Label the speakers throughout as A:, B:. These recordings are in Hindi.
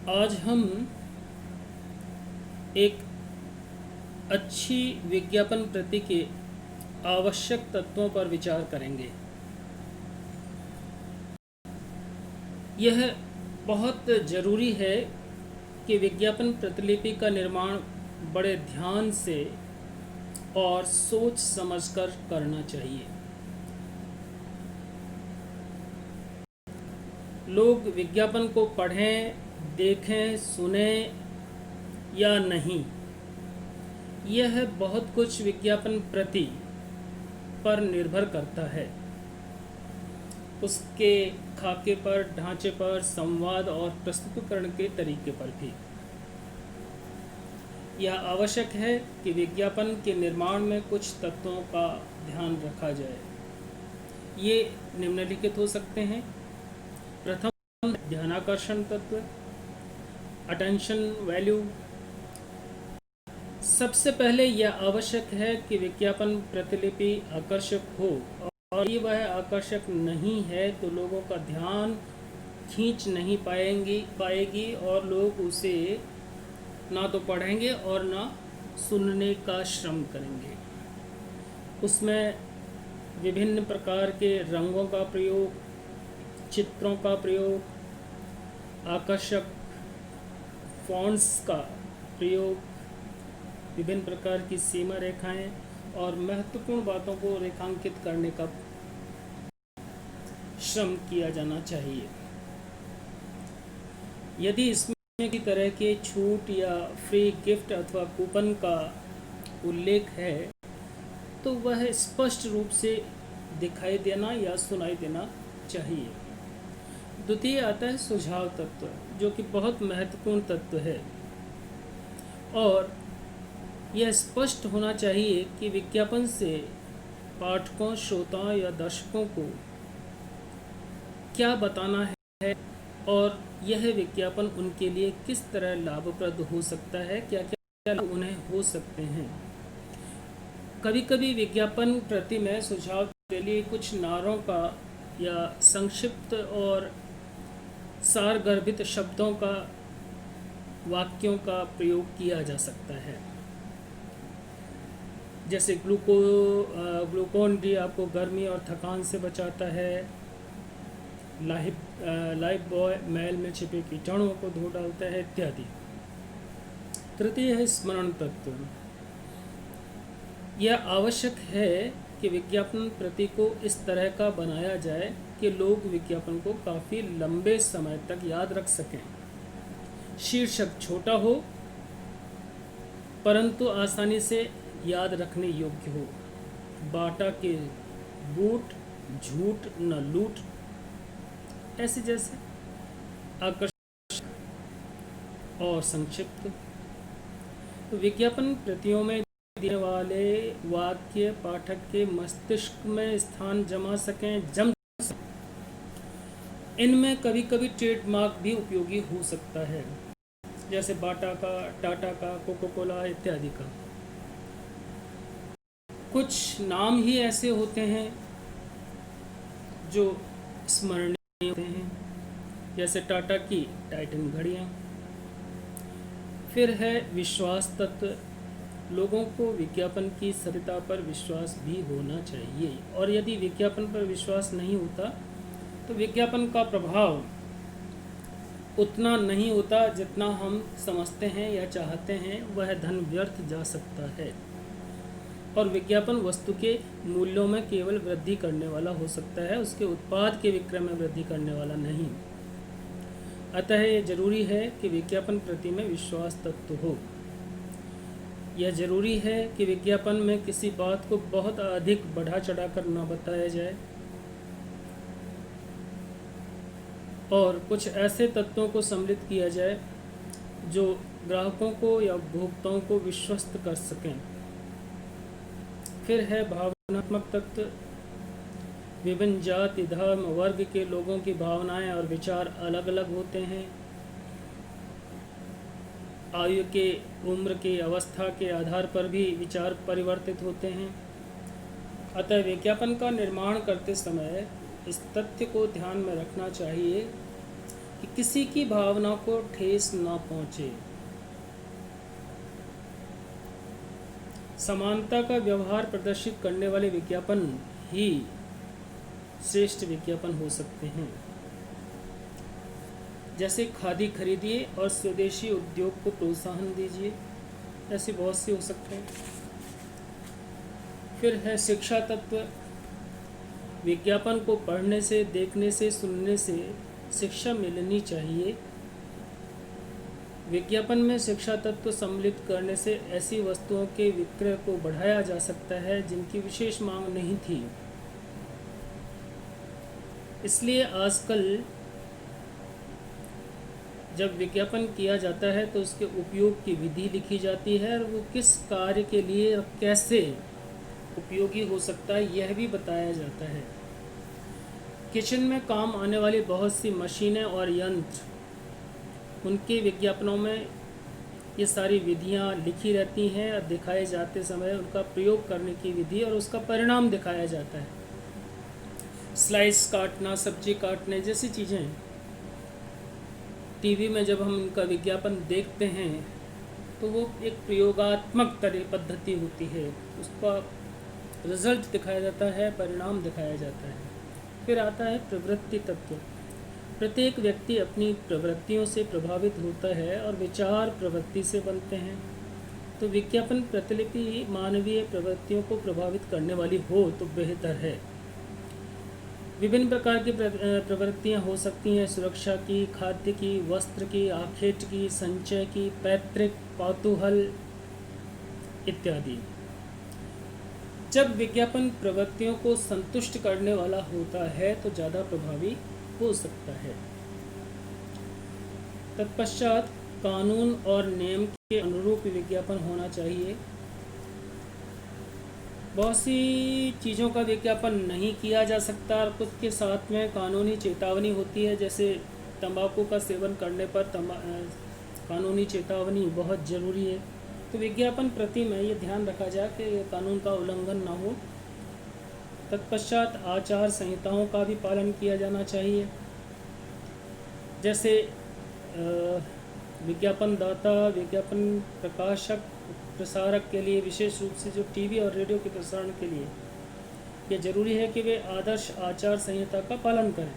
A: आज हम एक अच्छी विज्ञापन प्रति के आवश्यक तत्वों पर विचार करेंगे। यह बहुत ज़रूरी है कि विज्ञापन प्रतिलिपि का निर्माण बड़े ध्यान से और सोच समझकर करना चाहिए। लोग विज्ञापन को पढ़ें, देखें, सुनें या नहीं, यह बहुत कुछ विज्ञापन प्रति पर निर्भर करता है। उसके खाके पर, ढांचे पर, संवाद और प्रस्तुतिकरण के तरीके पर भी। यह आवश्यक है कि विज्ञापन के निर्माण में कुछ तत्वों का ध्यान रखा जाए। ये निम्नलिखित हो सकते हैं। प्रथम, ध्यानाकर्षण तत्व, अटेंशन वैल्यू। सबसे पहले यह आवश्यक है कि विज्ञापन प्रतिलिपि आकर्षक हो, और यदि वह आकर्षक नहीं है तो लोगों का ध्यान खींच नहीं पाएगी और लोग उसे ना तो पढ़ेंगे और ना सुनने का श्रम करेंगे। उसमें विभिन्न प्रकार के रंगों का प्रयोग, चित्रों का प्रयोग, आकर्षक फॉन्ट्स का प्रयोग, विभिन्न प्रकार की सीमा रेखाएं और महत्वपूर्ण बातों को रेखांकित करने का श्रम किया जाना चाहिए। यदि इसमें किसी तरह के छूट या फ्री गिफ्ट अथवा कूपन का उल्लेख है तो वह स्पष्ट रूप से दिखाई देना या सुनाई देना चाहिए। द्वितीय आता है सुझाव तत्व, जो कि बहुत महत्वपूर्ण तत्व है, और यह स्पष्ट होना चाहिए कि विज्ञापन से पाठकों, श्रोताओं या दर्शकों को क्या बताना है और यह विज्ञापन उनके लिए किस तरह लाभप्रद हो सकता है, क्या क्या लाभ उन्हें हो सकते हैं। कभी कभी विज्ञापन प्रति में सुझाव के लिए कुछ नारों का या संक्षिप्त और सारगर्भित शब्दों का, वाक्यों का प्रयोग किया जा सकता है। जैसे ग्लूकोन डी आपको गर्मी और थकान से बचाता है, लाइफ बॉय मैल में छिपे कीटाणुओं को धो डालता है, इत्यादि। तृतीय है स्मरण तत्व। यह आवश्यक है कि विज्ञापन प्रति को इस तरह का बनाया जाए कि लोग विज्ञापन को काफ़ी लंबे समय तक याद रख सकें। शीर्षक छोटा हो परंतु आसानी से याद रखने योग्य हो। बाटा के बूट, झूठ न लूट, ऐसे जैसे आकर्षक और संक्षिप्त। विज्ञापन प्रतियों में देने वाले वाक्य पाठक के मस्तिष्क में स्थान जमा सकें, इनमें कभी कभी ट्रेडमार्क भी उपयोगी हो सकता है, जैसे बाटा का, टाटा का, कोको कोला इत्यादि का। कुछ नाम ही ऐसे होते हैं जो स्मरणीय होते हैं, जैसे टाटा की टाइटन घड़ियाँ। फिर है विश्वास तत्व। लोगों को विज्ञापन की सत्यता पर विश्वास भी होना चाहिए, और यदि विज्ञापन पर विश्वास नहीं होता तो विज्ञापन का प्रभाव उतना नहीं होता जितना हम समझते हैं या चाहते हैं। वह धन व्यर्थ जा सकता है, और विज्ञापन वस्तु के मूल्यों में केवल वृद्धि करने वाला हो सकता है, उसके उत्पाद के विक्रय में वृद्धि करने वाला नहीं। अतः यह जरूरी है कि विज्ञापन प्रति में विश्वास तत्व हो। यह जरूरी है कि विज्ञापन में किसी बात को बहुत अधिक बढ़ा चढ़ाकर न बताया जाए, और कुछ ऐसे तत्वों को सम्मिलित किया जाए जो ग्राहकों को या उपभोक्ताओं को विश्वस्त कर सकें। फिर है भावनात्मक तत्व। विभिन्न जाति, धर्म, वर्ग के लोगों की भावनाएं और विचार अलग अलग होते हैं। आयु के, उम्र के, अवस्था के आधार पर भी विचार परिवर्तित होते हैं। अतः विज्ञापन का निर्माण करते समय इस तथ्य को ध्यान में रखना चाहिए कि किसी की भावना को ठेस ना पहुंचे। समानता का व्यवहार प्रदर्शित करने वाले विज्ञापन ही श्रेष्ठ विज्ञापन हो सकते हैं। जैसे खादी खरीदिए और स्वदेशी उद्योग को प्रोत्साहन दीजिए, ऐसे बहुत से हो सकते हैं। फिर है शिक्षा तत्व। विज्ञापन को पढ़ने से, देखने से, सुनने से शिक्षा मिलनी चाहिए। विज्ञापन में शिक्षा तत्व सम्मिलित करने से ऐसी वस्तुओं के विक्रय को बढ़ाया जा सकता है जिनकी विशेष मांग नहीं थी। इसलिए आजकल जब विज्ञापन किया जाता है तो उसके उपयोग की विधि लिखी जाती है और वो किस कार्य के लिए और कैसे उपयोगी हो सकता है यह भी बताया जाता है। किचन में काम आने वाली बहुत सी मशीनें और यंत्र, उनके विज्ञापनों में ये सारी विधियाँ लिखी रहती हैं और दिखाए जाते समय उनका प्रयोग करने की विधि और उसका परिणाम दिखाया जाता है। स्लाइस काटना, सब्जी काटने जैसी चीज़ें टीवी में जब हम उनका विज्ञापन देखते हैं तो वो एक प्रयोगात्मक पद्धति होती है, उसका रिजल्ट दिखाया जाता है, परिणाम दिखाया जाता है। फिर आता है प्रवृत्ति तत्व। प्रत्येक व्यक्ति अपनी प्रवृत्तियों से प्रभावित होता है और विचार प्रवृत्ति से बनते हैं। तो विज्ञापन प्रतिलिपि मानवीय प्रवृत्तियों को प्रभावित करने वाली हो तो बेहतर है। विभिन्न प्रकार की प्रवृत्तियाँ हो सकती हैं, सुरक्षा की, खाद्य की, वस्त्र की, आखेट की, संचय की, पैतृक, कौतूहल इत्यादि। जब विज्ञापन प्रवृत्तियों को संतुष्ट करने वाला होता है तो ज़्यादा प्रभावी हो सकता है। तत्पश्चात कानून और नियम के अनुरूप विज्ञापन होना चाहिए। बहुत सी चीज़ों का विज्ञापन नहीं किया जा सकता और कुछ के साथ में कानूनी चेतावनी होती है। जैसे तंबाकू का सेवन करने पर कानूनी चेतावनी बहुत ज़रूरी है। तो विज्ञापन प्रति में ये ध्यान रखा जाए कि कानून का उल्लंघन ना हो। तत्पश्चात आचार संहिताओं का भी पालन किया जाना चाहिए। जैसे विज्ञापन दाता, विज्ञापन प्रकाशक, प्रसारक के लिए विशेष रूप से जो टीवी और रेडियो के प्रसारण के लिए ये ज़रूरी है कि वे आदर्श आचार संहिता का पालन करें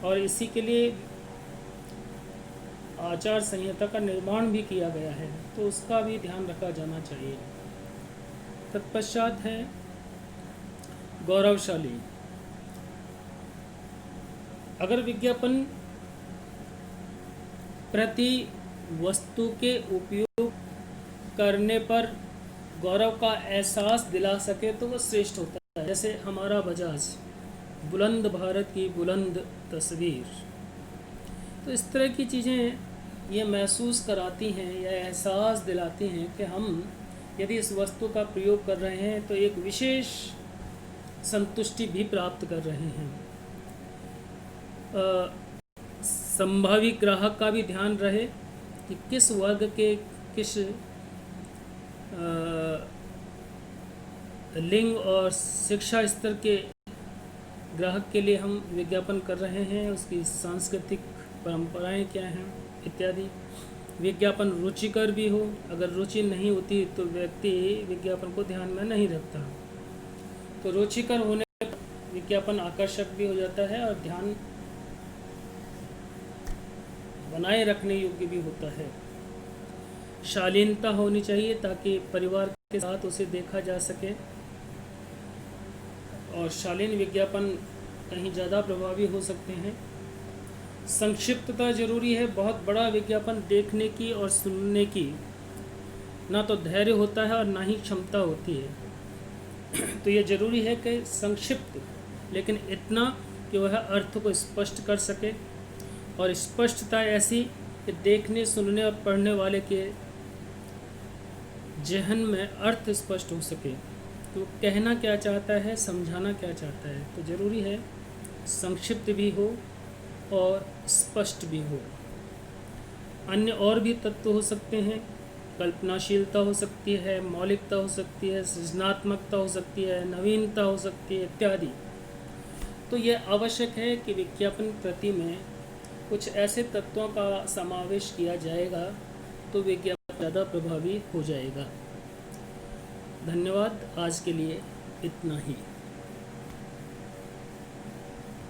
A: और इसी के लिए आचार संहिता का निर्माण भी किया गया है, तो उसका भी ध्यान रखा जाना चाहिए। तत्पश्चात है गौरवशाली। अगर विज्ञापन प्रति वस्तु के उपयोग करने पर गौरव का एहसास दिला सके तो वह श्रेष्ठ होता है। जैसे हमारा बजाज, बुलंद भारत की बुलंद तस्वीर। तो इस तरह की चीज़ें ये महसूस कराती हैं या एहसास दिलाती हैं कि हम यदि इस वस्तु का प्रयोग कर रहे हैं तो एक विशेष संतुष्टि भी प्राप्त कर रहे हैं। संभावी ग्राहक का भी ध्यान रहे कि किस वर्ग के, किस लिंग और शिक्षा स्तर के ग्राहक के लिए हम विज्ञापन कर रहे हैं, उसकी सांस्कृतिक परंपराएं क्या हैं इत्यादि। विज्ञापन रुचिकर भी हो। अगर रुचि नहीं होती तो व्यक्ति विज्ञापन को ध्यान में नहीं रखता। तो रुचिकर होने पर विज्ञापन आकर्षक भी हो जाता है और ध्यान बनाए रखने योग्य भी होता है। शालीनता होनी चाहिए ताकि परिवार के साथ उसे देखा जा सके और शालीन विज्ञापन कहीं ज़्यादा प्रभावी हो सकते हैं। संक्षिप्तता जरूरी है। बहुत बड़ा विज्ञापन देखने की और सुनने की ना तो धैर्य होता है और ना ही क्षमता होती है। तो ये ज़रूरी है कि संक्षिप्त, लेकिन इतना कि वह अर्थ को स्पष्ट कर सके और स्पष्टता ऐसी कि देखने, सुनने और पढ़ने वाले के जहन में अर्थ स्पष्ट हो सके। तो कहना क्या चाहता है, समझाना क्या चाहता है। तो ज़रूरी है संक्षिप्त भी हो और स्पष्ट भी हो। अन्य और भी तत्व हो सकते हैं। कल्पनाशीलता हो सकती है, मौलिकता हो सकती है, सृजनात्मकता हो सकती है, नवीनता हो सकती है इत्यादि। तो यह आवश्यक है कि विज्ञापन प्रति में कुछ ऐसे तत्वों का समावेश किया जाएगा तो विज्ञापन ज़्यादा प्रभावी हो जाएगा। धन्यवाद, आज के लिए इतना ही।